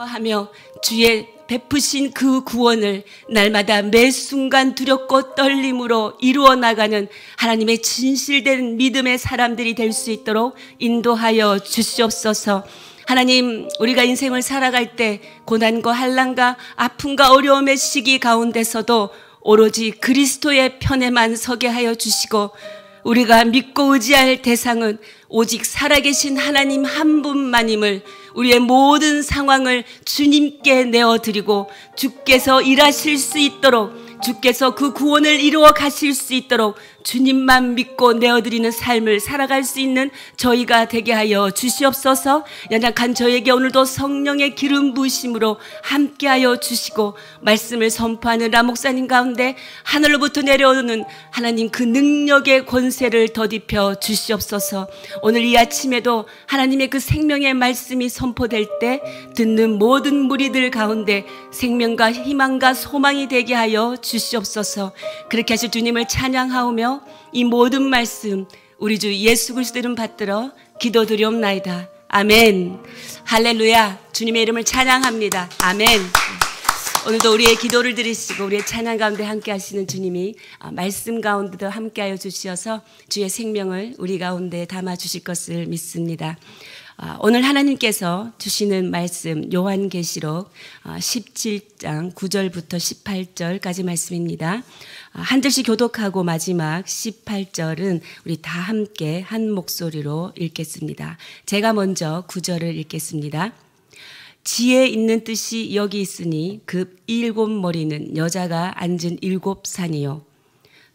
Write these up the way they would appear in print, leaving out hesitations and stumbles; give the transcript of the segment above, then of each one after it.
하며 주의 베푸신 그 구원을 날마다 매 순간 두렵고 떨림으로 이루어 나가는 하나님의 진실된 믿음의 사람들이 될 수 있도록 인도하여 주시옵소서. 하나님, 우리가 인생을 살아갈 때 고난과 한란과 아픔과 어려움의 시기 가운데서도 오로지 그리스도의 편에만 서게 하여 주시고, 우리가 믿고 의지할 대상은 오직 살아계신 하나님 한 분만임을, 우리의 모든 상황을 주님께 내어드리고 주께서 일하실 수 있도록, 주께서 그 구원을 이루어 가실 수 있도록 주님만 믿고 내어드리는 삶을 살아갈 수 있는 저희가 되게 하여 주시옵소서. 연약한 저에게 오늘도 성령의 기름 부으심으로 함께하여 주시고, 말씀을 선포하는 라목사님 가운데 하늘로부터 내려오는 하나님 그 능력의 권세를 더딥혀 주시옵소서. 오늘 이 아침에도 하나님의 그 생명의 말씀이 선포될 때 듣는 모든 무리들 가운데 생명과 희망과 소망이 되게 하여 주시옵소서. 그렇게 하실 주님을 찬양하오며 이 모든 말씀 우리 주 예수 그리스도 이름 받들어 기도드리옵나이다. 아멘. 할렐루야. 주님의 이름을 찬양합니다. 아멘. 오늘도 우리의 기도를 들으시고 우리의 찬양 가운데 함께 하시는 주님이 말씀 가운데도 함께하여 주시어서 주의 생명을 우리 가운데 담아 주실 것을 믿습니다. 오늘 하나님께서 주시는 말씀 요한계시록 17장 9절부터 18절까지 말씀입니다. 한 절씩 교독하고 마지막 18절은 우리 다 함께 한 목소리로 읽겠습니다. 제가 먼저 9절을 읽겠습니다. 지혜 있는 뜻이 여기 있으니 그 일곱 머리는 여자가 앉은 일곱 산이요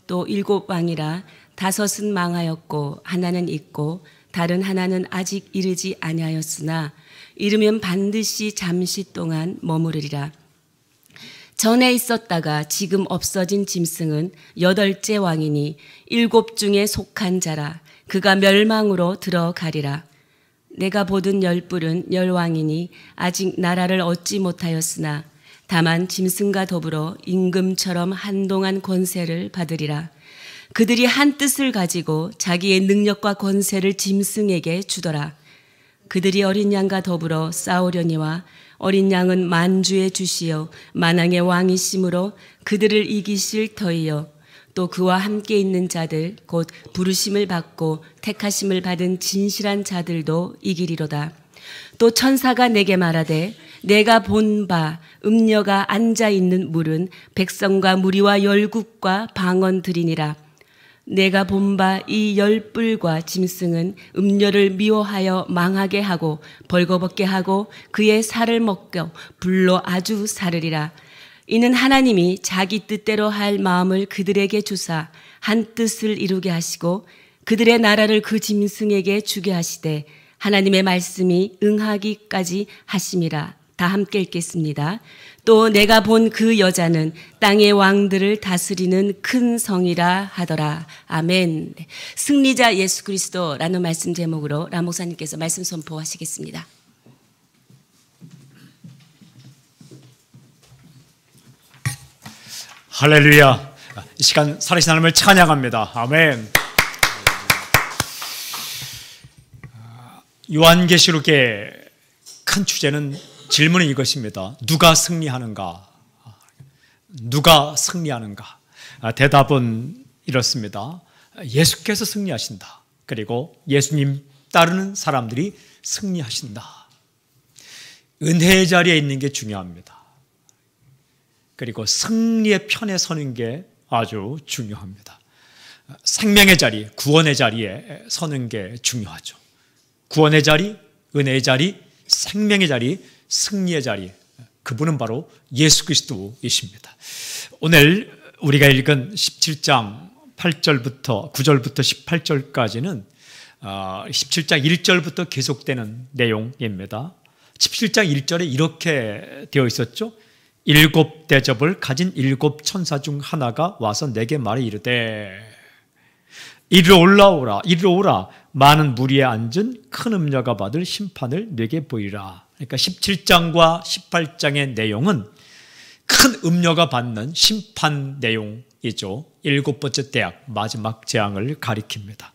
또 일곱 왕이라 다섯은 망하였고 하나는 있고 다른 하나는 아직 이르지 아니하였으나 이르면 반드시 잠시 동안 머무르리라. 전에 있었다가 지금 없어진 짐승은 여덟째 왕이니 일곱 중에 속한 자라. 그가 멸망으로 들어가리라. 내가 보던 열뿔은 열왕이니 아직 나라를 얻지 못하였으나 다만 짐승과 더불어 임금처럼 한동안 권세를 받으리라. 그들이 한 뜻을 가지고 자기의 능력과 권세를 짐승에게 주더라. 그들이 어린 양과 더불어 싸우려니와 어린 양은 만주의 주시요 만왕의 왕이심으로 그들을 이기실 터이요 또 그와 함께 있는 자들 곧 부르심을 받고 택하심을 받은 진실한 자들도 이기리로다. 또 천사가 내게 말하되 내가 본 바 음녀가 앉아 있는 물은 백성과 무리와 열국과 방언들이니라. 내가 본 바 이 열뿔과 짐승은 음녀를 미워하여 망하게 하고 벌거벗게 하고 그의 살을 먹고 불로 아주 사르리라. 이는 하나님이 자기 뜻대로 할 마음을 그들에게 주사 한 뜻을 이루게 하시고 그들의 나라를 그 짐승에게 주게 하시되 하나님의 말씀이 응하기까지 하심이라. 다 함께 읽겠습니다. 또 내가 본 그 여자는 땅의 왕들을 다스리는 큰 성이라 하더라. 아멘. 승리자 예수 그리스도라는 말씀 제목으로 람 목사님께서 말씀 선포하시겠습니다. 할렐루야. 이 시간 살아계신 하나님을 찬양합니다. 아멘. 요한계시록의 큰 주제는 질문은 이것입니다. 누가 승리하는가? 누가 승리하는가? 대답은 이렇습니다. 예수께서 승리하신다. 그리고 예수님 따르는 사람들이 승리하신다. 은혜의 자리에 있는 게 중요합니다. 그리고 승리의 편에 서는 게 아주 중요합니다. 생명의 자리, 구원의 자리에 서는 게 중요하죠. 구원의 자리, 은혜의 자리, 생명의 자리, 승리의 자리, 그분은 바로 예수 그리스도이십니다. 오늘 우리가 읽은 17장 8절부터 9절부터 18절까지는 17장 1절부터 계속되는 내용입니다. 17장 1절에 이렇게 되어 있었죠. 일곱 대접을 가진 일곱 천사 중 하나가 와서 내게 말해 이르되 이리로 올라오라, 이리로 오라. 많은 무리에 앉은 큰 음녀가 받을 심판을 내게 보이라. 그러니까 17장과 18장의 내용은 큰 음녀가 받는 심판 내용이죠. 일곱 번째 대학, 마지막 재앙을 가리킵니다.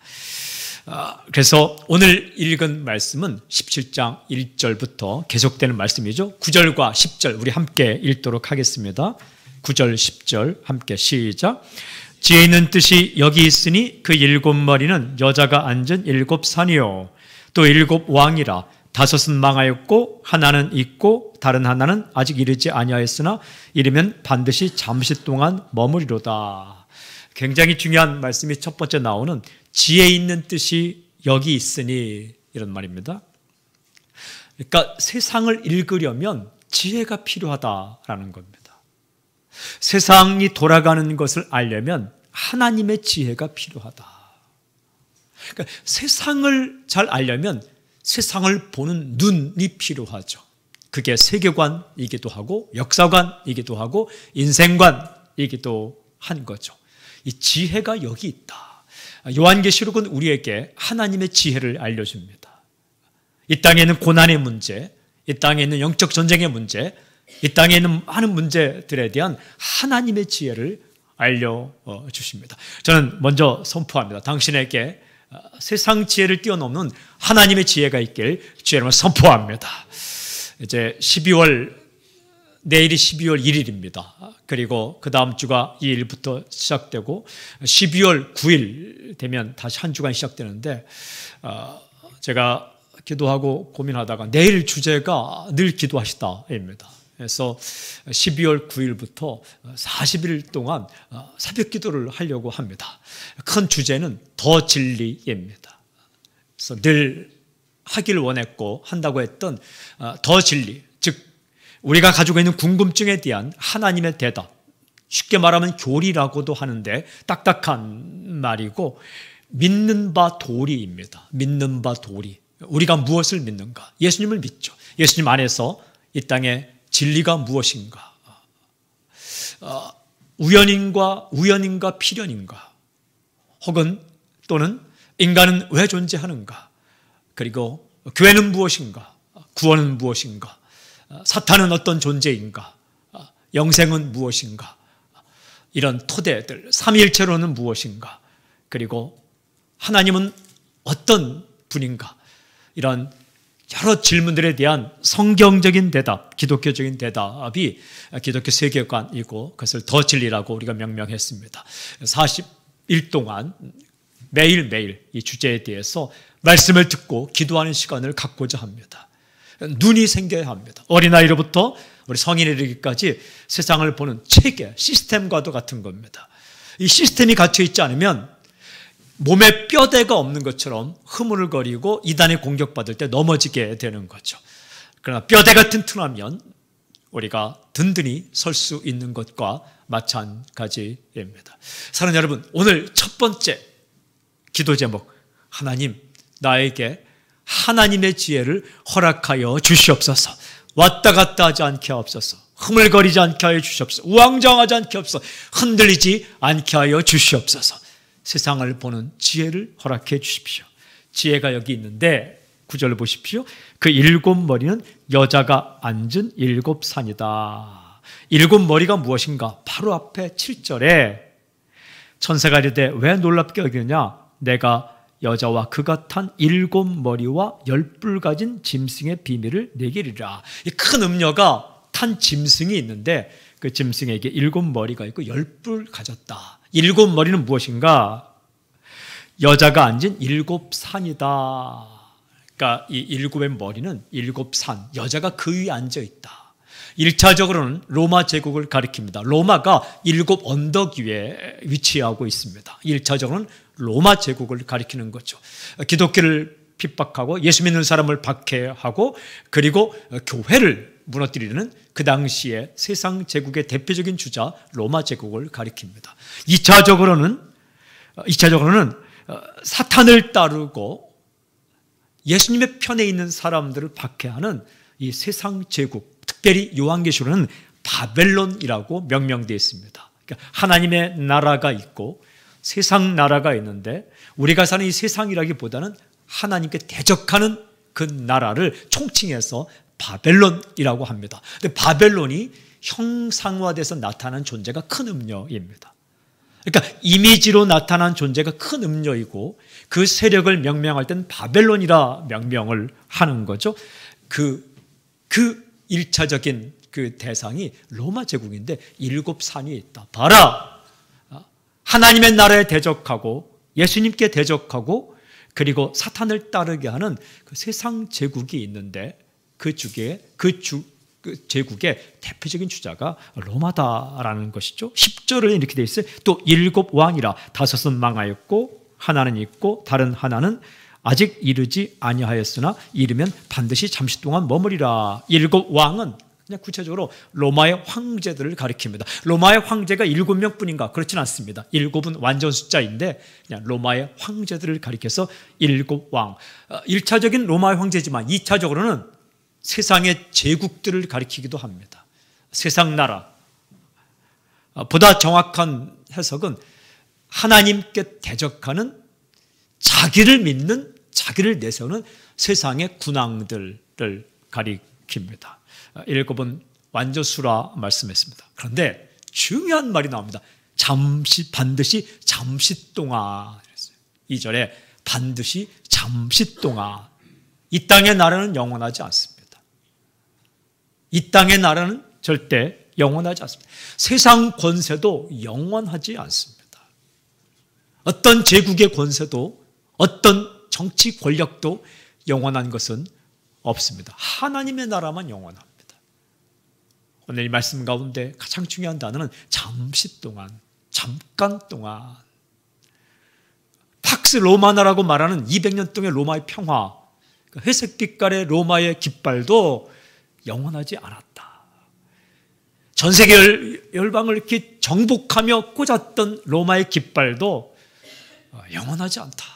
그래서 오늘 읽은 말씀은 17장 1절부터 계속되는 말씀이죠. 9절과 10절 우리 함께 읽도록 하겠습니다. 9절 10절 함께 시작. 지혜 있는 뜻이 여기 있으니 그 7머리는 여자가 앉은 7산이요 또 7왕이라. 5은 망하였고 하나는 있고 다른 하나는 아직 이르지 아니하였으나 이르면 반드시 잠시 동안 머무리로다. 굉장히 중요한 말씀이 첫 번째 나오는 지혜 있는 뜻이 여기 있으니 이런 말입니다. 그러니까 세상을 읽으려면 지혜가 필요하다라는 겁니다. 세상이 돌아가는 것을 알려면 하나님의 지혜가 필요하다. 그러니까 세상을 잘 알려면 세상을 보는 눈이 필요하죠. 그게 세계관이기도 하고 역사관이기도 하고 인생관이기도 한 거죠. 이 지혜가 여기 있다. 요한계시록은 우리에게 하나님의 지혜를 알려줍니다. 이 땅에 있는 고난의 문제, 이 땅에 있는 영적 전쟁의 문제, 이 땅에 있는 많은 문제들에 대한 하나님의 지혜를 알려주십니다. 저는 먼저 선포합니다. 당신에게 세상 지혜를 뛰어넘는 하나님의 지혜가 있길 주의 이름으로 선포합니다. 이제 내일이 12월 1일입니다. 그리고 그 다음 주가 2일부터 시작되고 12월 9일 되면 다시 한 주간 시작되는데 제가 기도하고 고민하다가 내일 주제가 늘 기도하시다입니다. 그래서 12월 9일부터 40일 동안 새벽 기도를 하려고 합니다. 큰 주제는 더 진리입니다. 그래서 늘 하길 원했고 한다고 했던 더 진리, 즉 우리가 가지고 있는 궁금증에 대한 하나님의 대답, 쉽게 말하면 교리라고도 하는데 딱딱한 말이고 믿는 바 도리입니다. 믿는 바 도리. 우리가 무엇을 믿는가? 예수님을 믿죠. 예수님 안에서 이 땅에 진리가 무엇인가? 우연인가 필연인가? 혹은 또는 인간은 왜 존재하는가? 그리고 교회는 무엇인가? 구원은 무엇인가? 사탄은 어떤 존재인가? 영생은 무엇인가? 이런 토대들, 삼위일체로는 무엇인가? 그리고 하나님은 어떤 분인가? 이런 여러 질문들에 대한 성경적인 대답, 기독교적인 대답이 기독교 세계관이고 그것을 더 진리라고 우리가 명명했습니다. 40일 동안 매일매일 이 주제에 대해서 말씀을 듣고 기도하는 시간을 갖고자 합니다. 눈이 생겨야 합니다. 어린아이로부터 우리 성인에 이르기까지 세상을 보는 체계, 시스템과도 같은 겁니다. 이 시스템이 갇혀있지 않으면 몸에 뼈대가 없는 것처럼 흐물거리고 이단에 공격받을 때 넘어지게 되는 거죠. 그러나 뼈대가 튼튼하면 우리가 든든히 설 수 있는 것과 마찬가지입니다. 사랑하는 여러분, 오늘 첫 번째 기도 제목, 하나님 나에게 하나님의 지혜를 허락하여 주시옵소서. 왔다 갔다 하지 않게 하옵소서. 흐물거리지 않게 하여 주시옵소서. 우왕좌왕하지 않게 하옵소서. 흔들리지 않게 하여 주시옵소서. 세상을 보는 지혜를 허락해 주십시오. 지혜가 여기 있는데 9절을 보십시오. 그 7머리는 여자가 앉은 7산이다. 7머리가 무엇인가? 바로 앞에 7절에 천사가 이르되 왜 놀랍게 여기느냐? 내가 여자와 그가 탄 7머리와 10뿔 가진 짐승의 비밀을 내게 이르리라. 이 큰 음녀가 탄 짐승이 있는데 그 짐승에게 7머리가 있고 10뿔 가졌다. 7머리는 무엇인가? 여자가 앉은 7산이다. 그러니까 이 7의 머리는 7산, 여자가 그 위에 앉아 있다. 1차적으로는 로마 제국을 가리킵니다. 로마가 7 언덕 위에 위치하고 있습니다. 1차적으로는 로마 제국을 가리키는 거죠. 기독교를 핍박하고 예수 믿는 사람을 박해하고 그리고 교회를 무너뜨리는 그 당시에 세상 제국의 대표적인 주자 로마 제국을 가리킵니다. 2차적으로는 사탄을 따르고 예수님의 편에 있는 사람들을 박해하는 이 세상 제국, 특별히 요한계시록은 바벨론이라고 명명되어 있습니다. 그러니까 하나님의 나라가 있고 세상 나라가 있는데 우리가 사는 이 세상이라기보다는 하나님께 대적하는 그 나라를 총칭해서 바벨론이라고 합니다. 근데 바벨론이 형상화돼서 나타난 존재가 큰 음녀입니다. 그러니까 이미지로 나타난 존재가 큰 음료이고 그 세력을 명명할 땐 바벨론이라 명명을 하는 거죠. 그 1차적인 그 대상이 로마 제국인데 7산 위에 있다. 봐라! 하나님의 나라에 대적하고 예수님께 대적하고 그리고 사탄을 따르게 하는 그 세상 제국이 있는데 그 제국의 대표적인 주자가 로마다라는 것이죠. 10절에 이렇게 되어 있어요. 또 7왕이라 5은 망하였고 하나는 있고 다른 하나는 아직 이르지 아니하였으나 이르면 반드시 잠시 동안 머무리라. 7왕은 그냥 구체적으로 로마의 황제들을 가리킵니다. 로마의 황제가 7명뿐인가? 그렇진 않습니다. 7은 완전 숫자인데 그냥 로마의 황제들을 가리켜서 7왕. 1차적인 로마의 황제지만 2차적으로는 세상의 제국들을 가리키기도 합니다. 세상 나라. 보다 정확한 해석은 하나님께 대적하는 자기를 믿는 자기를 내세우는 세상의 군왕들을 가리킵니다. 7은 완전수라 말씀했습니다. 그런데 중요한 말이 나옵니다. 반드시 잠시 동안. 2절에 반드시 잠시 동안. 이 땅의 나라는 영원하지 않습니다. 이 땅의 나라는 절대 영원하지 않습니다. 세상 권세도 영원하지 않습니다. 어떤 제국의 권세도 어떤 정치 권력도 영원한 것은 없습니다. 하나님의 나라만 영원합니다. 오늘 이 말씀 가운데 가장 중요한 단어는 잠시 동안, 잠깐 동안. 팍스 로마나라고 말하는 200년 동의 로마의 평화, 회색 빛깔의 로마의 깃발도 영원하지 않았다. 전 세계 열방을 이렇게 정복하며 꽂았던 로마의 깃발도 영원하지 않다.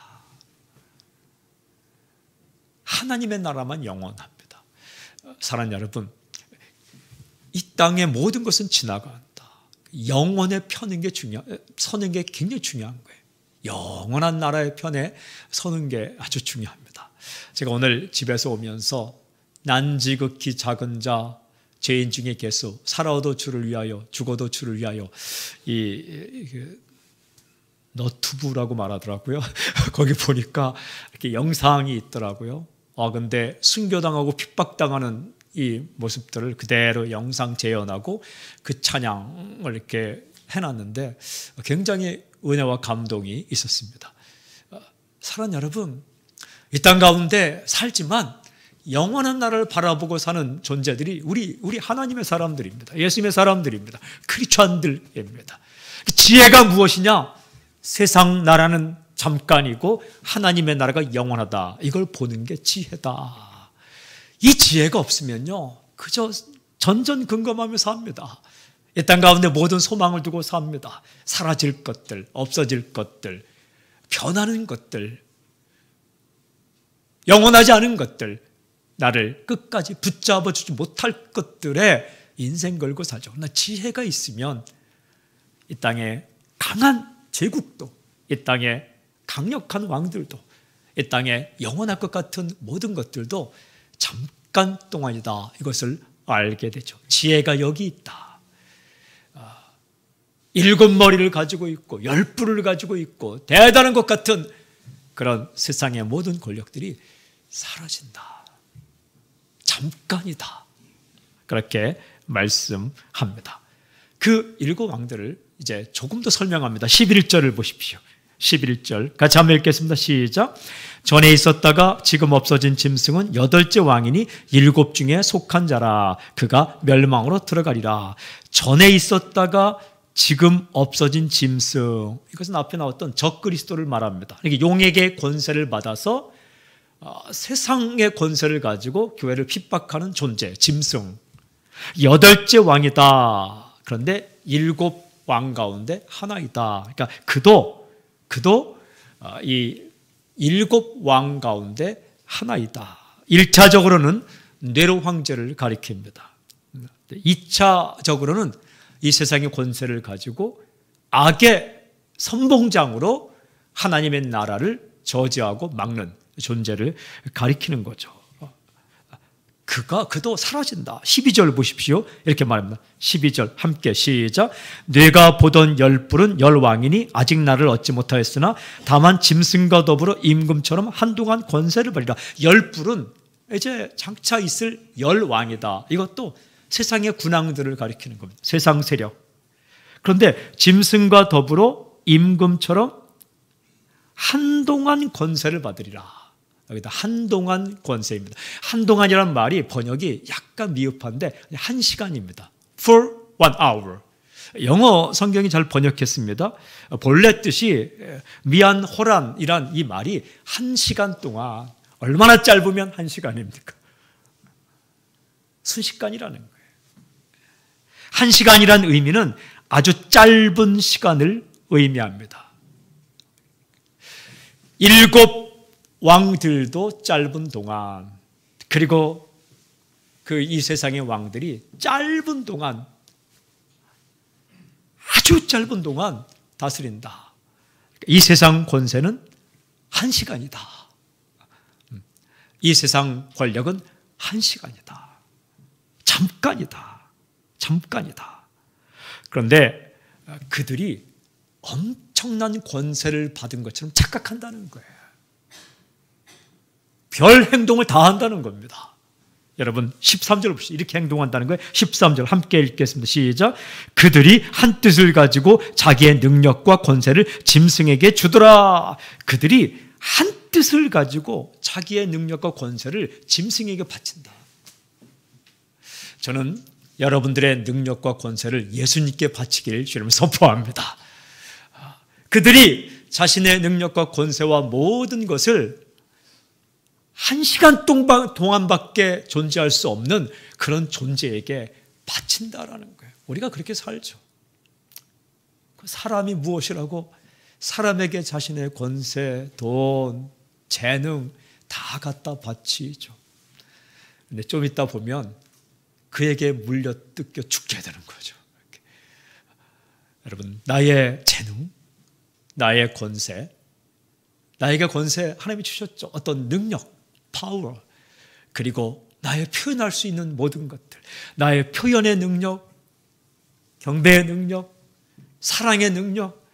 하나님의 나라만 영원합니다. 사랑하는 여러분, 이 땅의 모든 것은 지나간다. 영원의 편인 게 서는 게 굉장히 중요한 거예요. 영원한 나라의 편에 서는 게 아주 중요합니다. 제가 오늘 집에서 오면서 난지극히 작은 자, 죄인 중에 개수, 살아도 주를 위하여, 죽어도 주를 위하여, 너튜브라고 말하더라고요. 거기 보니까 이렇게 영상이 있더라고요. 근데 순교당하고 핍박당하는 이 모습들을 그대로 영상 재현하고 그 찬양을 이렇게 해놨는데 굉장히 은혜와 감동이 있었습니다. 사랑하는 여러분, 이 땅 가운데 살지만 영원한 나라를 바라보고 사는 존재들이 우리 하나님의 사람들입니다. 예수님의 사람들입니다. 크리스천들입니다. 지혜가 무엇이냐? 세상 나라는 잠깐이고 하나님의 나라가 영원하다. 이걸 보는 게 지혜다. 이 지혜가 없으면요, 그저 전전긍긍하며 삽니다. 이 땅 가운데 모든 소망을 두고 삽니다. 사라질 것들, 없어질 것들, 변하는 것들, 영원하지 않은 것들, 나를 끝까지 붙잡아주지 못할 것들에 인생 걸고 살죠. 그러나 지혜가 있으면 이 땅에 강한 제국도, 이 땅에 강력한 왕들도, 이 땅에 영원할 것 같은 모든 것들도 잠깐 동안이다. 이것을 알게 되죠. 지혜가 여기 있다. 7머리를 가지고 있고 10뿔을 가지고 있고 대단한 것 같은 그런 세상의 모든 권력들이 사라진다. 잠깐이다. 그렇게 말씀합니다. 그 7왕들을 이제 조금 더 설명합니다. 11절을 보십시오. 11절 같이 한번 읽겠습니다. 시작. 전에 있었다가 지금 없어진 짐승은 8째 왕이니 7 중에 속한 자라. 그가 멸망으로 들어가리라. 전에 있었다가 지금 없어진 짐승, 이것은 앞에 나왔던 적그리스도를 말합니다. 이게 용에게 권세를 받아서 세상의 권세를 가지고 교회를 핍박하는 존재, 짐승. 8째 왕이다. 그런데 7왕 가운데 하나이다. 그러니까 그도 이 7왕 가운데 하나이다. 1차적으로는 네로 황제를 가리킵니다. 2차적으로는 이 세상의 권세를 가지고 악의 선봉장으로 하나님의 나라를 저지하고 막는 존재를 가리키는 거죠. 그도 사라진다. 12절 보십시오. 이렇게 말합니다. 12절 함께 시작. 뇌가 보던 열불은 열왕이니 아직 나를 얻지 못하였으나 다만 짐승과 더불어 임금처럼 한동안 권세를 벌이라. 열불은 이제 장차 있을 열왕이다. 이것도 세상의 군왕들을 가리키는 겁니다. 세상 세력. 그런데 짐승과 더불어 임금처럼 한동안 권세를 받으리라. 여기다 한동안 권세입니다. 한동안이라는 말이 번역이 약간 미흡한데 1시간입니다. For 1 hour. 영어 성경이 잘 번역했습니다. 본래 뜻이 미안호란이란 이 말이 1시간 동안, 얼마나 짧으면 1시간입니까? 순식간이라는 거예요. 1시간이란 의미는 아주 짧은 시간을 의미합니다. 7 왕들도 짧은 동안, 그리고 이 세상의 왕들이 짧은 동안, 아주 짧은 동안 다스린다. 이 세상 권세는 1시간이다. 이 세상 권력은 1시간이다. 잠깐이다. 그런데 그들이 엄청난 권세를 받은 것처럼 착각한다는 거예요. 별 행동을 다 한다는 겁니다. 여러분 13절 보시죠. 이렇게 행동한다는 거예요. 13절 함께 읽겠습니다. 시작. 그들이 한 뜻을 가지고 자기의 능력과 권세를 짐승에게 주더라. 그들이 한 뜻을 가지고 자기의 능력과 권세를 짐승에게 바친다. 저는 여러분들의 능력과 권세를 예수님께 바치길 주님 선포합니다. 그들이 자신의 능력과 권세와 모든 것을 1시간 동안밖에 존재할 수 없는 그런 존재에게 바친다라는 거예요. 우리가 그렇게 살죠. 사람이 무엇이라고? 사람에게 자신의 권세, 돈, 재능 다 갖다 바치죠. 근데 좀 있다 보면 그에게 물려 뜯겨 죽게 되는 거죠. 이렇게. 여러분, 나의 재능, 나의 권세, 나에게 권세 하나님이 주셨죠. 어떤 능력, 파워, 그리고 나의 표현할 수 있는 모든 것들, 나의 표현의 능력, 경배의 능력, 사랑의 능력,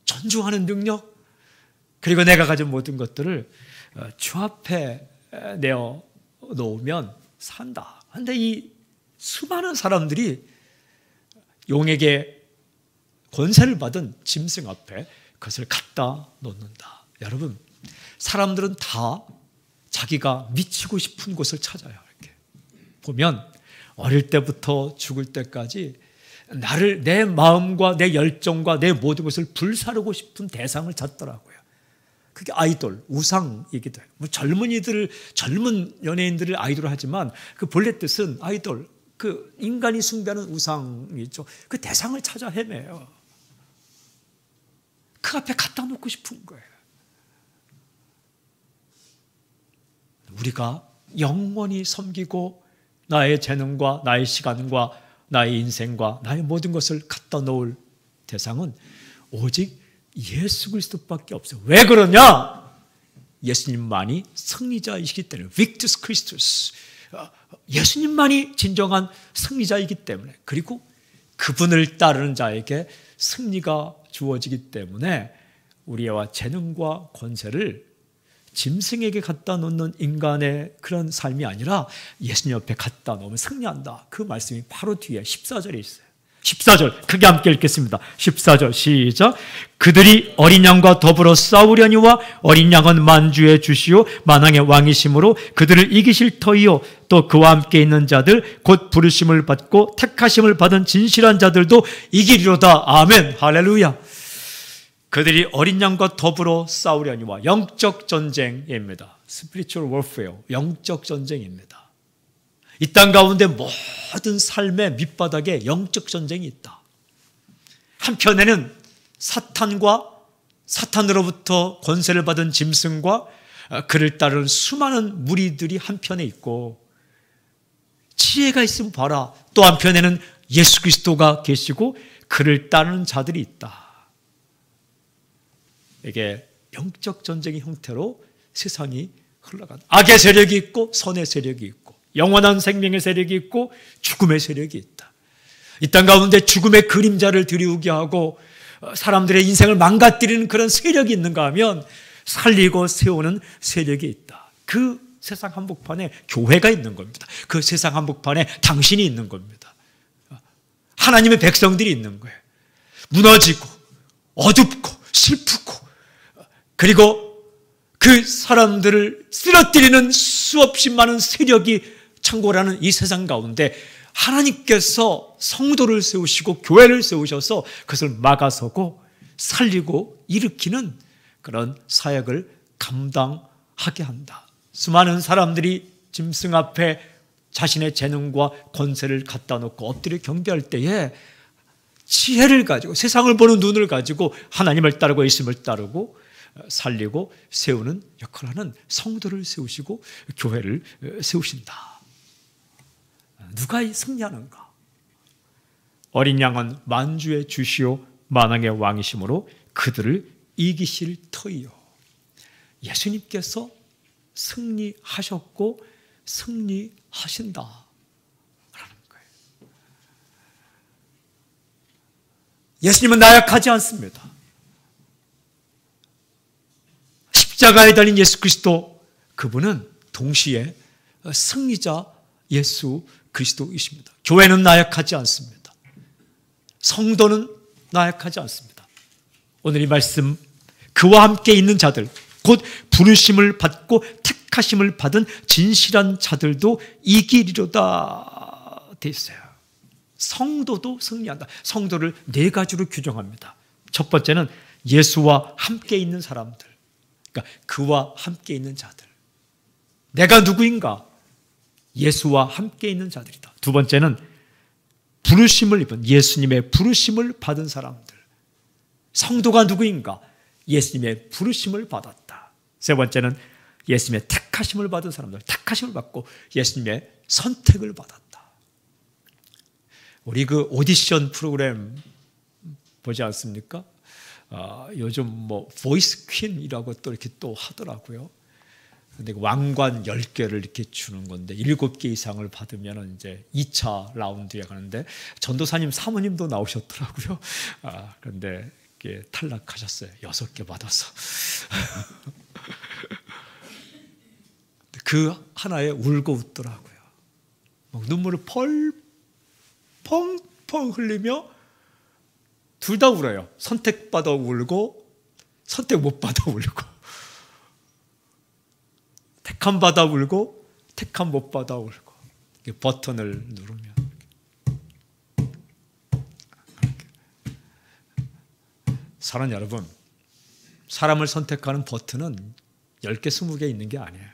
존중하는 능력, 그리고 내가 가진 모든 것들을 주 앞에 내어 놓으면 산다. 그런데 이 수많은 사람들이 용에게 권세를 받은 짐승 앞에 그것을 갖다 놓는다. 여러분, 사람들은 다 자기가 미치고 싶은 곳을 찾아요. 이렇게 보면 어릴 때부터 죽을 때까지 내 마음과 내 열정과 내 모든 것을 불사르고 싶은 대상을 찾더라고요. 그게 아이돌, 우상이기도 해요. 젊은 연예인들을 아이돌을 하지만 그 본래 뜻은 아이돌, 그 인간이 숭배하는 우상이죠. 그 대상을 찾아 헤매요. 그 앞에 갖다 놓고 싶은 거예요. 우리가 영원히 섬기고 나의 재능과 나의 시간과 나의 인생과 나의 모든 것을 갖다 놓을 대상은 오직 예수 그리스도밖에 없어요. 왜 그러냐? 예수님만이 승리자이시기 때문에. Victus Christus. 예수님만이 진정한 승리자이기 때문에, 그리고 그분을 따르는 자에게 승리가 주어지기 때문에 우리와 재능과 권세를 짐승에게 갖다 놓는 인간의 그런 삶이 아니라 예수님 옆에 갖다 놓으면 승리한다. 그 말씀이 바로 뒤에 14절에 있어요. 14절 크게 함께 읽겠습니다. 14절 시작. 그들이 어린 양과 더불어 싸우려니와 어린 양은 만주의 주시오 만왕의 왕이심으로 그들을 이기실 터이요 또 그와 함께 있는 자들 곧 부르심을 받고 택하심을 받은 진실한 자들도 이기리로다. 아멘. 할렐루야. 그들이 어린 양과 더불어 싸우려니와 영적 전쟁입니다. Spiritual warfare, 영적 전쟁입니다. 이 땅 가운데 모든 삶의 밑바닥에 영적 전쟁이 있다. 한편에는 사탄과 사탄으로부터 권세를 받은 짐승과 그를 따르는 수많은 무리들이 한편에 있고, 지혜가 있으면 봐라, 또 한편에는 예수 그리스도가 계시고 그를 따르는 자들이 있다. 이게 영적 전쟁의 형태로 세상이 흘러간다. 악의 세력이 있고 선의 세력이 있고, 영원한 생명의 세력이 있고 죽음의 세력이 있다. 이 땅 가운데 죽음의 그림자를 드리우게 하고 사람들의 인생을 망가뜨리는 그런 세력이 있는가 하면 살리고 세우는 세력이 있다. 그 세상 한복판에 교회가 있는 겁니다. 그 세상 한복판에 당신이 있는 겁니다. 하나님의 백성들이 있는 거예요. 무너지고 어둡고 슬프고 그리고 그 사람들을 쓰러뜨리는 수없이 많은 세력이 창궐하는 이 세상 가운데 하나님께서 성도를 세우시고 교회를 세우셔서 그것을 막아서고 살리고 일으키는 그런 사역을 감당하게 한다. 수많은 사람들이 짐승 앞에 자신의 재능과 권세를 갖다 놓고 엎드려 경배할 때에 지혜를 가지고 세상을 보는 눈을 가지고 하나님을 따르고 예수님을 따르고 살리고 세우는 역할을 하는 성도를 세우시고 교회를 세우신다. 누가 승리하는가? 어린 양은 만주의 주시오 만왕의 왕이심으로 그들을 이기실 터이요. 예수님께서 승리하셨고 승리하신다 라는 거예요. 예수님은 나약하지 않습니다. 십자가에 달린 예수 그리스도, 그분은 동시에 승리자 예수 그리스도이십니다. 교회는 나약하지 않습니다. 성도는 나약하지 않습니다. 오늘 이 말씀, 그와 함께 있는 자들, 곧 부르심을 받고 택하심을 받은 진실한 자들도 이기리로다 돼 있어요. 성도도 승리한다. 성도를 네 가지로 규정합니다. 첫 번째는 예수와 함께 있는 사람들, 그러니까 그와 함께 있는 자들. 내가 누구인가? 예수와 함께 있는 자들이다. 두 번째는 부르심을 입은, 예수님의 부르심을 받은 사람들. 성도가 누구인가? 예수님의 부르심을 받았다. 세 번째는 예수님의 택하심을 받은 사람들, 택하심을 받고 예수님의 선택을 받았다. 우리 그 오디션 프로그램 보지 않습니까? 요즘 뭐 보이스 퀸이라고 또 이렇게 또 하더라고요. 근데 왕관 10개를 이렇게 주는 건데 7개 이상을 받으면 이제 2차 라운드에 가는데 전도사님 사모님도 나오셨더라고요. 그런데 이렇게 탈락하셨어요. 6개 받아서. 그 하나에 울고 웃더라고요. 막 눈물을 펑펑 흘리며 둘 다 울어요. 선택받아 울고 선택 못 받아 울고, 택함 받아 울고 택함 못 받아 울고. 버튼을 누르면 사랑 여러분, 사람을 선택하는 버튼은 10개, 20개 있는 게 아니에요.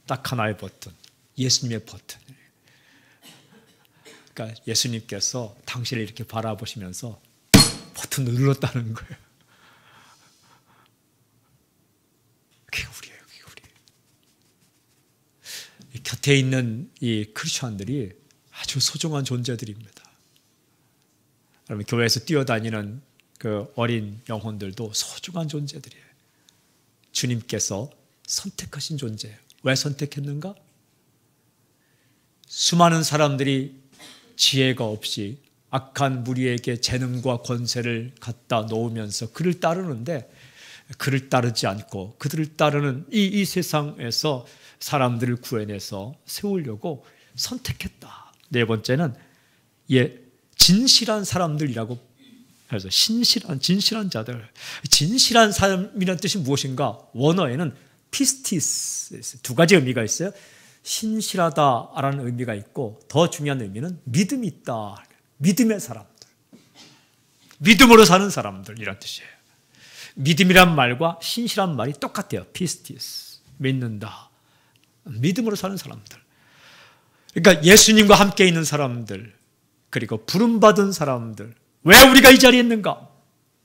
딱 하나의 버튼, 예수님의 버튼이에요. 그러니까 예수님께서 당신을 이렇게 바라보시면서 버튼 눌렀다는 거예요. 그게 우리예요. 그게 우리. 곁에 있는 이 크리스천들이 아주 소중한 존재들입니다. 여러분, 교회에서 뛰어다니는 그 어린 영혼들도 소중한 존재들이에요. 주님께서 선택하신 존재예요. 왜 선택했는가? 수많은 사람들이 지혜가 없이 악한 무리에게 재능과 권세를 갖다 놓으면서 그를 따르는데, 그를 따르지 않고 그들을 따르는 이 세상에서 사람들을 구해내서 세우려고 선택했다. 네 번째는 진실한 사람들이라고 해서 진실한 자들. 진실한 사람이라는 뜻이 무엇인가? 원어에는 피스티스, 두 가지 의미가 있어요. 신실하다라는 의미가 있고, 더 중요한 의미는 믿음이 있다. 믿음의 사람들, 믿음으로 사는 사람들이란 뜻이에요. 믿음이란 말과 신실한 말이 똑같아요. 피스티스, 믿는다, 믿음으로 사는 사람들. 그러니까 예수님과 함께 있는 사람들, 그리고 부름받은 사람들. 왜 우리가 이 자리에 있는가?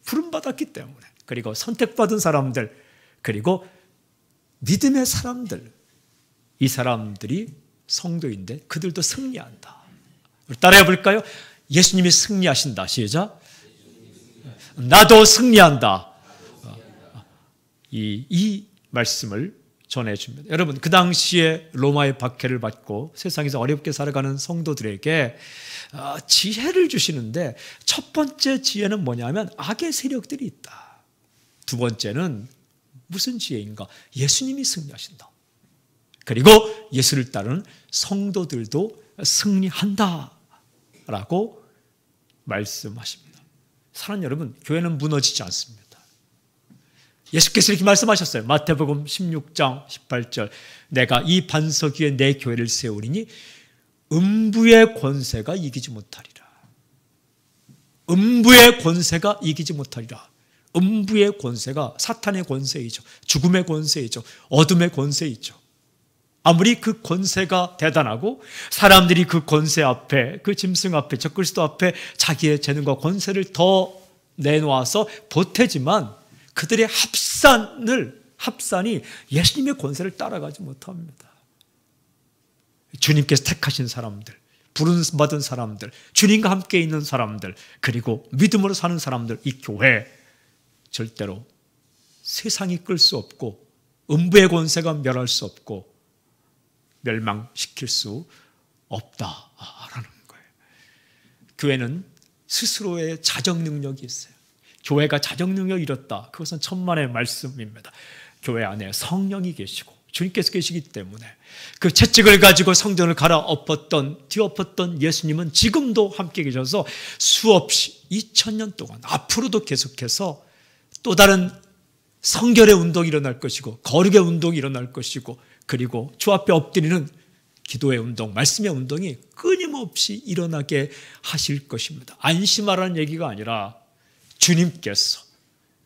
부름받았기 때문에. 그리고 선택받은 사람들, 그리고 믿음의 사람들. 이 사람들이 성도인데 그들도 승리한다. 따라해 볼까요? 예수님이 승리하신다. 시작. 나도 승리한다. 이 말씀을 전해줍니다. 여러분, 그 당시에 로마의 박해를 받고 세상에서 어렵게 살아가는 성도들에게 지혜를 주시는데, 첫 번째 지혜는 뭐냐면 악의 세력들이 있다. 두 번째는 무슨 지혜인가? 예수님이 승리하신다. 그리고 예수를 따르는 성도들도 승리한다 라고 말씀하십니다. 사랑하는 여러분, 교회는 무너지지 않습니다. 예수께서 이렇게 말씀하셨어요. 마태복음 16장 18절, 내가 이 반석 위에 내 교회를 세우리니 음부의 권세가 이기지 못하리라. 음부의 권세가 이기지 못하리라. 음부의 권세가 사탄의 권세이죠. 죽음의 권세이죠. 어둠의 권세이죠. 아무리 그 권세가 대단하고 사람들이 그 권세 앞에, 그 짐승 앞에, 적그리스도 앞에 자기의 재능과 권세를 더 내놓아서 보태지만 그들의 합산이 예수님의 권세를 따라가지 못합니다. 주님께서 택하신 사람들, 부름받은 사람들, 주님과 함께 있는 사람들, 그리고 믿음으로 사는 사람들, 이 교회 절대로 세상이 끌 수 없고 음부의 권세가 멸할 수 없고 멸망시킬 수 없다라는 거예요. 교회는 스스로의 자정 능력이 있어요. 교회가 자정 능력을 잃었다. 그것은 천만의 말씀입니다. 교회 안에 성령이 계시고 주님께서 계시기 때문에 그 채찍을 가지고 성전을 뒤엎었던 예수님은 지금도 함께 계셔서 수없이 2000년 동안 앞으로도 계속해서 또 다른 성결의 운동이 일어날 것이고 거룩의 운동이 일어날 것이고 그리고 주 앞에 엎드리는 기도의 운동, 말씀의 운동이 끊임없이 일어나게 하실 것입니다. 안심하라는 얘기가 아니라 주님께서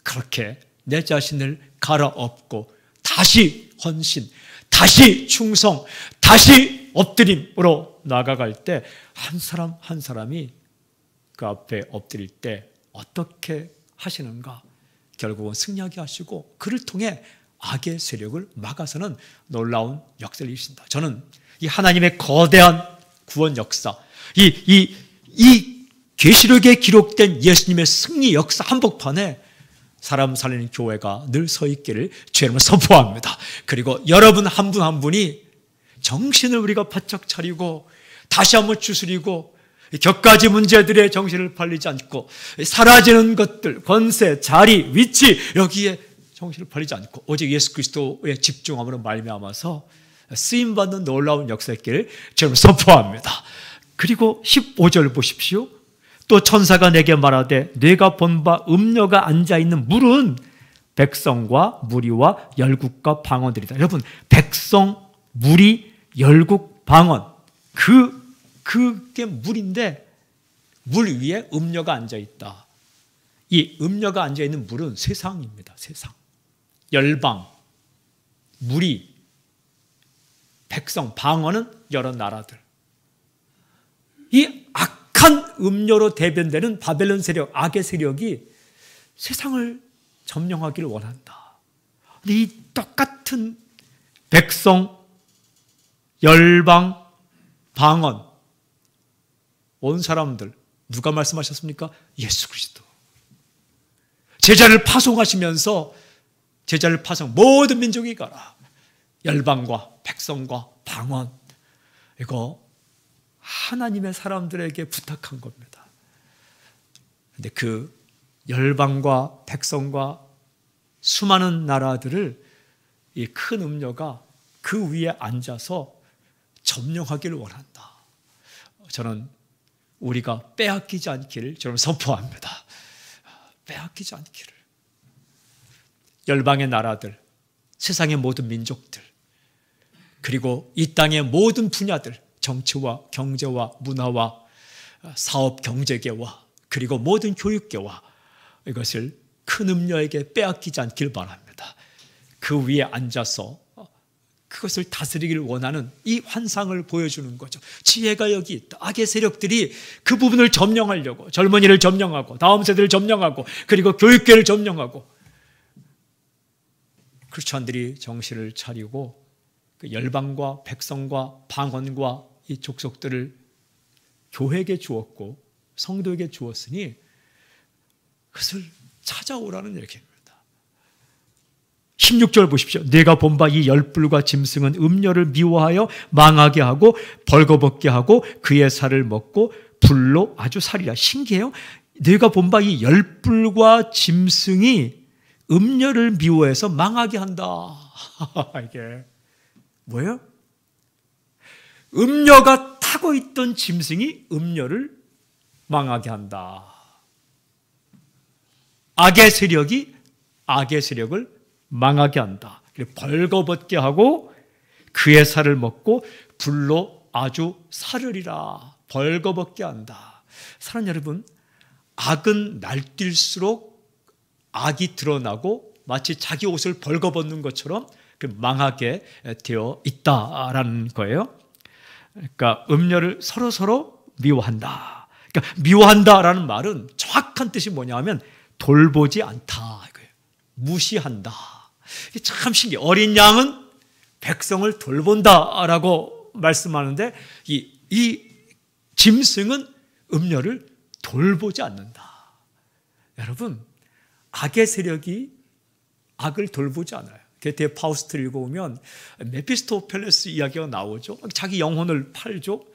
그렇게 내 자신을 갈아엎고 다시 헌신, 다시 충성, 다시 엎드림으로 나아갈 때 한 사람 한 사람이 그 앞에 엎드릴 때 어떻게 하시는가? 결국은 승리하게 하시고 그를 통해 악의 세력을 막아서는 놀라운 역사를 이루신다. 저는 이 하나님의 거대한 구원 역사, 이 계시록에 기록된 예수님의 승리 역사 한복판에 사람 살리는 교회가 늘 서 있기를 주의 이름으로 선포합니다. 그리고 여러분 한 분 한 분이 정신을 우리가 바짝 차리고 다시 한번 추스리고 격가지 문제들의 정신을 팔리지 않고 사라지는 것들, 권세, 자리, 위치 여기에 정신을 팔리지 않고 오직 예수 그리스도에 집중함으로 말미암아서 쓰임받는 놀라운 역사 있기를 저는 선포합니다. 그리고 15절 보십시오. 또 천사가 내게 말하되 내가 본 바 음녀가 앉아있는 물은 백성과 무리와 열국과 방언들이다. 여러분, 백성, 무리, 열국, 방언 그게 물인데 물 위에 음녀가 앉아있다. 이 음녀가 앉아있는 물은 세상입니다. 세상. 열방, 무리, 백성, 방언은 여러 나라들. 이 악한 음료로 대변되는 바벨론 세력, 악의 세력이 세상을 점령하기를 원한다. 이 똑같은 백성, 열방, 방언, 온 사람들 누가 말씀하셨습니까? 예수 그리스도. 제자를 파송하시면서 제자를 파송, 모든 민족이 가라. 열방과 백성과 방언, 이거 하나님의 사람들에게 부탁한 겁니다. 그런데 그 열방과 백성과 수많은 나라들을 이 큰 음녀가 그 위에 앉아서 점령하기를 원한다. 저는 우리가 빼앗기지 않기를 저는 선포합니다. 빼앗기지 않기를. 열방의 나라들, 세상의 모든 민족들, 그리고 이 땅의 모든 분야들, 정치와 경제와 문화와 사업 경제계와 그리고 모든 교육계와 이것을 큰 음녀에게 빼앗기지 않길 바랍니다. 그 위에 앉아서 그것을 다스리기를 원하는 이 환상을 보여주는 거죠. 지혜가 여기 있다. 악의 세력들이 그 부분을 점령하려고, 젊은이를 점령하고 다음 세대를 점령하고 그리고 교육계를 점령하고, 크리스찬들이 정신을 차리고 그 열방과 백성과 방언과 이 족속들을 교회에게 주었고 성도에게 주었으니 그것을 찾아오라는 얘기입니다. 16절 보십시오. 내가 본 바 이 열불과 짐승은 음녀를 미워하여 망하게 하고 벌거벗게 하고 그의 살을 먹고 불로 아주 살이라. 신기해요. 내가 본 바 이 열불과 짐승이 음녀를 미워해서 망하게 한다. 이게 뭐예요? 음녀가 타고 있던 짐승이 음녀를 망하게 한다. 악의 세력이 악의 세력을 망하게 한다. 벌거벗게 하고 그의 살을 먹고 불로 아주 사르리라. 벌거벗게 한다. 사랑하는 여러분, 악은 날뛸수록 악이 드러나고 마치 자기 옷을 벌거벗는 것처럼 망하게 되어 있다라는 거예요. 그러니까 음녀를 서로 미워한다. 그러니까 미워한다라는 말은 정확한 뜻이 뭐냐 하면 돌보지 않다. 무시한다. 참 신기해요. 어린 양은 백성을 돌본다라고 말씀하는데 이 짐승은 음녀를 돌보지 않는다. 여러분, 악의 세력이 악을 돌보지 않아요. 게테 파우스트를 읽어보면 메피스토펠레스 이야기가 나오죠. 자기 영혼을 팔죠.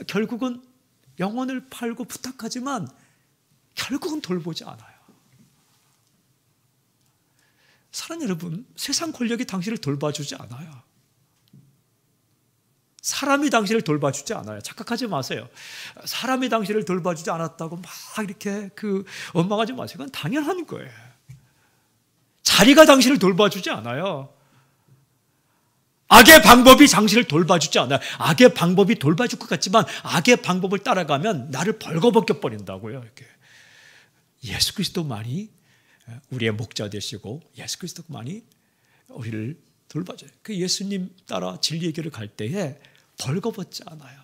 결국은 영혼을 팔고 부탁하지만 결국은 돌보지 않아요. 사랑하는 여러분, 세상 권력이 당신을 돌봐주지 않아요. 사람이 당신을 돌봐주지 않아요. 착각하지 마세요. 사람이 당신을 돌봐주지 않았다고 막 이렇게 원망하지 마세요. 그건 당연한 거예요. 자리가 당신을 돌봐주지 않아요. 악의 방법이 당신을 돌봐주지 않아요. 악의 방법이 돌봐줄 것 같지만 악의 방법을 따라가면 나를 벌거벗겨 버린다고요. 이렇게. 예수 그리스도만이 우리의 목자 되시고 예수 그리스도만이 우리를 돌봐줘요. 그 예수님 따라 진리의 길을 갈 때에 벌거벗지 않아요.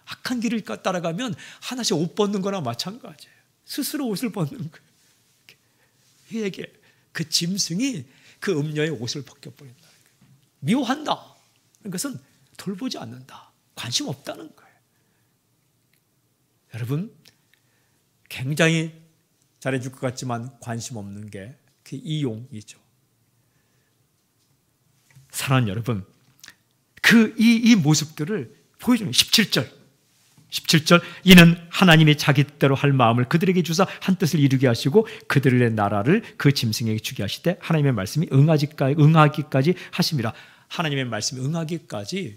악한 길을 따라가면 하나씩 옷 벗는 거나 마찬가지예요. 스스로 옷을 벗는 거예요. 그에게 그 짐승이 그 음녀의 옷을 벗겨버린다. 미워한다. 그것은 돌보지 않는다. 관심 없다는 거예요. 여러분, 굉장히 잘해줄 것 같지만 관심 없는 게 그 이용이죠. 사랑하는 여러분, 이 모습들을 보여주는 17절 이는 하나님이 자기 뜻대로 할 마음을 그들에게 주사 한 뜻을 이루게 하시고 그들의 나라를 그 짐승에게 주게 하시되 하나님의 말씀이 응하기까지 하심이라. 하나님의 말씀이 응하기까지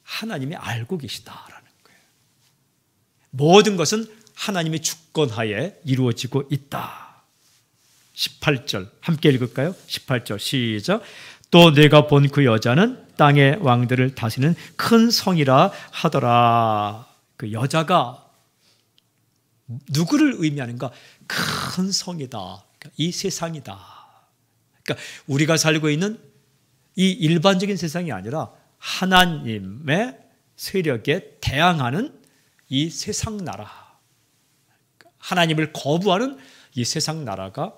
하나님이 알고 계시다라는 거예요. 모든 것은 하나님의 주권하에 이루어지고 있다. 18절 함께 읽을까요? 18절 시작. 또 내가 본 그 여자는 땅의 왕들을 다스리는 큰 성이라 하더라. 그 여자가 누구를 의미하는가? 큰 성이다. 이 세상이다. 그러니까 우리가 살고 있는 이 일반적인 세상이 아니라 하나님의 세력에 대항하는 이 세상 나라, 하나님을 거부하는 이 세상 나라가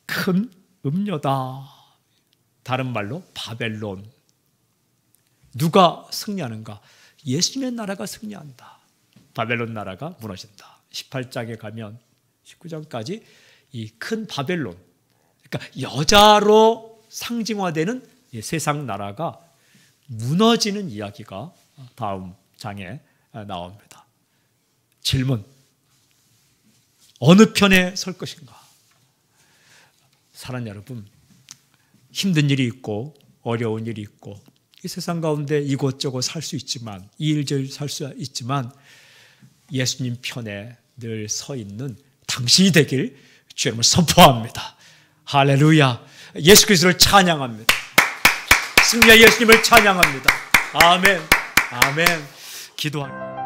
큰 음녀다. 다른 말로 바벨론. 누가 승리하는가? 예수님의 나라가 승리한다. 바벨론 나라가 무너진다. 18장에 가면 19장까지 이 큰 바벨론, 그러니까 여자로 상징화되는 이 세상 나라가 무너지는 이야기가 다음 장에 나옵니다. 질문, 어느 편에 설 것인가? 사랑하는 여러분, 힘든 일이 있고 어려운 일이 있고 이 세상 가운데 이곳저곳 살 수 있지만 이일저일 살 수 있지만 예수님 편에 늘 서 있는 당신이 되길 주님을 선포합니다. 할렐루야. 예수 그리스도를 찬양합니다. 승리의 예수님을 찬양합니다. 아멘. 아멘. 기도합니다.